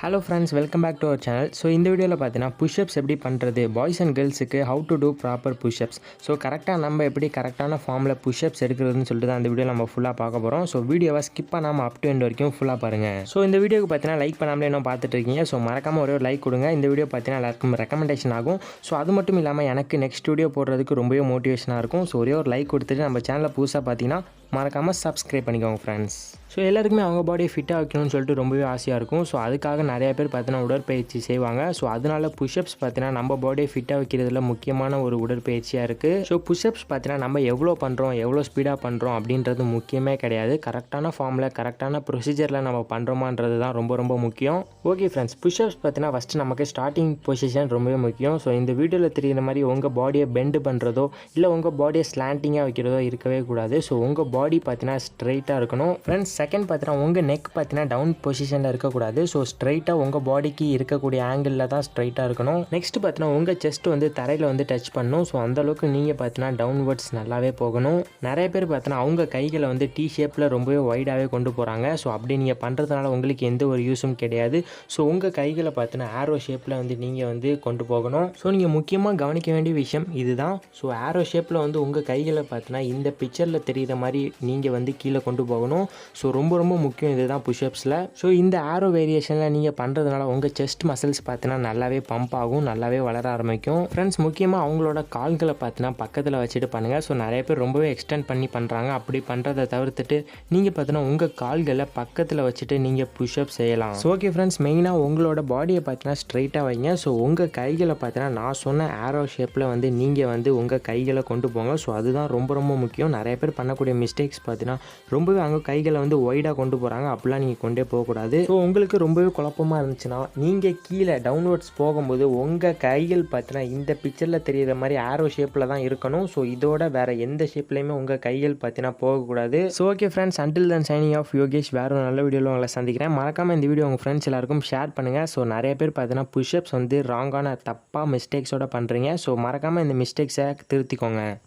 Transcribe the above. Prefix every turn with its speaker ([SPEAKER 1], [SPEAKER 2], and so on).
[SPEAKER 1] Hello friends, welcome back to our channel. So இந்த வீடியோல பார்த்தீங்கன்னா pushups எப்படி பண்றது boys and girlsக்கு how to do proper pushups. So கரெக்ட்டா நம்ம எப்படி கரெக்ட்டான ஃபார்ம்ல pushups எடுக்கிறதுன்னு சொல்லிட்டு தான் இந்த வீடியோல நம்ம ஃபுல்லா பார்க்க போறோம். So வீடியோவை ஸ்கிப் பண்ணாம up to end வரைக்கும் ஃபுல்லா பாருங்க. So இந்த வீடியோக்கு பார்த்தீங்கன்னா லைக் பண்ணாமலே இன்னும் பார்த்துட்டு இருக்கீங்க. So மறக்காம ஒரே ஒரு லைக் கொடுங்க. இந்த வீடியோ பார்த்தீங்கன்னா எல்லாருக்கும் ரெக்கமெண்டேஷன் ஆகும். So அது மட்டும் இல்லாம எனக்கு நெக்ஸ்ட் வீடியோ போடுறதுக்கு ரொம்பவே மோட்டிவேஷனா இருக்கும். So ஒரே ஒரு லைக் கொடுத்துட்டு நம்ம சேனலை புதுசா பார்த்தீங்கன்னா மறக்காம சப்ஸ்கிரைப் பண்ணிக்கோங்க फ्रेंड्स. ஸோ எல்லாருக்குமே அவங்க பாடியை ஃபிட்டாக வைக்கணும்னு சொல்லிட்டு ரொம்பவே ஆசையாக இருக்கும். ஸோ அதுக்காக நிறைய பேர் பார்த்தீங்கன்னா உடற்பயிற்சி செய்வாங்க. ஸோ அதனால புஷ்அப்ஸ் பார்த்தீங்கன்னா நம்ம பாடியை ஃபிட்டாக வைக்கிறதுல முக்கியமான ஒரு உடற்பயிற்சியாக இருக்குது. ஸோ புஷ்அப்ஸ் பார்த்தீங்கன்னா நம்ம எவ்வளோ பண்ணுறோம் எவ்வளோ ஸ்பீடாக பண்ணுறோம் அப்படின்றது முக்கியமே கிடையாது. கரெக்டான ஃபார்மில் கரெக்டான ப்ரொசீஜரில் நம்ம பண்ணுறோமான்றது தான் ரொம்ப ரொம்ப முக்கியம். ஓகே ஃப்ரெண்ட்ஸ், புஷ்அப்ஸ் பார்த்தீங்கன்னா ஃபஸ்ட்டு நமக்கு ஸ்டார்டிங் பொசிஷன் ரொம்பவே முக்கியம். ஸோ இந்த வீடியோவில் தெரியுற மாதிரி உங்கள் பாடியை பெண்டு பண்ணுறதோ இல்லை உங்கள் பாடியை ஸ்லாண்டிங்காக வைக்கிறதோ இருக்கவே கூடாது. ஸோ உங்கள் பாடி பார்த்தீங்கன்னா ஸ்ட்ரைட்டாக இருக்கணும் ஃப்ரெண்ட்ஸ். செகண்ட் பார்த்தீங்கன்னா உங்கள் நெக் பார்த்தீங்கன்னா டவுன் பொசிஷனில் இருக்கக்கூடாது. ஸோ ஸ்ட்ரைட்டாக உங்கள் பாடிக்கு இருக்கக்கூடிய ஆங்கிளில் தான் ஸ்ட்ரைட்டாக இருக்கணும். நெக்ஸ்ட் பார்த்தீங்கன்னா உங்கள் செஸ்ட் வந்து தரையில் வந்து டச் பண்ணணும். ஸோ அந்தளவுக்கு நீங்கள் பார்த்தீங்கன்னா டவுன்வர்ட்ஸ் நல்லாவே போகணும். நிறைய பேர் பார்த்தீங்கன்னா அவங்க கைகளை வந்து டி ஷேப்பில் ரொம்பவே வைடாகவே கொண்டு போகிறாங்க. ஸோ அப்படி நீங்கள் பண்ணுறதுனால உங்களுக்கு எந்த ஒரு யூஸும் கிடையாது. ஸோ உங்கள் கைகளை பார்த்தீங்கன்னா ஆரோ ஷேப்பில் வந்து நீங்கள் வந்து கொண்டு போகணும். ஸோ நீங்கள் முக்கியமாக கவனிக்க வேண்டிய விஷயம் இதுதான். ஸோ ஆரோ ஷேப்பில் வந்து உங்கள் கைகளை பார்த்தீங்கன்னா இந்த பிக்சரில் தெரிகிற மாதிரி நீங்கள் வந்து கீழே கொண்டு போகணும். ஸோ ரொம்ப ரொம்ப முக்கியம் இதுதான் புஷ்அப்ஸில். ஸோ இந்த ஆரோ வேரியேஷனில் நீங்கள் பண்ணுறதுனால உங்கள் செஸ்ட் மசில்ஸ் பார்த்தீங்கன்னா நல்லாவே பம்ப் ஆகும், நல்லாவே வளர ஆரம்பிக்கும். ஃப்ரெண்ட்ஸ் முக்கியமாக அவங்களோட கால்களை பார்த்தீங்கன்னா பக்கத்தில் வச்சுட்டு பண்ணுங்கள். ஸோ நிறைய பேர் ரொம்பவே எக்ஸ்டெண்ட் பண்ணி பண்ணுறாங்க. அப்படி பண்ணுறதை தவிர்த்துட்டு நீங்கள் பார்த்தீங்கன்னா உங்கள் கால்களை பக்கத்தில் வச்சுட்டு நீங்கள் புஷ்அப் செய்யலாம். ஸோ ஓகே ஃப்ரெண்ட்ஸ், மெயினாக உங்களோட பாடியை பார்த்தீங்கன்னா ஸ்ட்ரைட்டாக வைங்க. ஸோ உங்கள் கைகளை பார்த்தீங்கன்னா நான் சொன்ன ஆரோ ஷேப்பில் வந்து நீங்கள் வந்து உங்கள் கைகளை கொண்டு போங்க. ஸோ அதுதான் ரொம்ப ரொம்ப முக்கியம். நிறைய பேர் பண்ணக்கூடிய மிஸ்டேக்ஸ் பார்த்தீங்கன்னா ரொம்பவே அவங்க கைகளை வந்து ஒய்டாக கொண்டு போகிறாங்க. அப்படிலாம் நீங்கள் கொண்டே போகக்கூடாது. ஸோ உங்களுக்கு ரொம்பவே குழப்பமாக இருந்துச்சுன்னா நீங்கள் கீழே டவுன்வர்ட்ஸ் போகும்போது உங்கள் கைகள் பார்த்தீங்கன்னா இந்த பிக்சரில் தெரிகிற மாதிரி ஆரோ ஷேப்பில் தான் இருக்கணும். ஸோ இதோட வேறு எந்த ஷேப்லையுமே உங்கள் கைகள் பார்த்தீங்கன்னா போகக்கூடாது. So okay friends, until then signing off Yogesh. வேறு ஒரு நல்ல வீடியோவில் உங்களை சந்திக்கிறேன். மறக்காமல் இந்த வீடியோ உங்கள் ஃப்ரெண்ட்ஸ் எல்லாருக்கும் ஷேர் பண்ணுங்கள். ஸோ நிறைய பேர் பார்த்தீங்கன்னா புஷ்அப்ஸ் வந்து ராங்கான தப்பாக மிஸ்டேக்ஸோட பண்ணுறீங்க. ஸோ மறக்காமல் இந்த மிஸ்டேக்ஸை திருத்திக்கோங்க.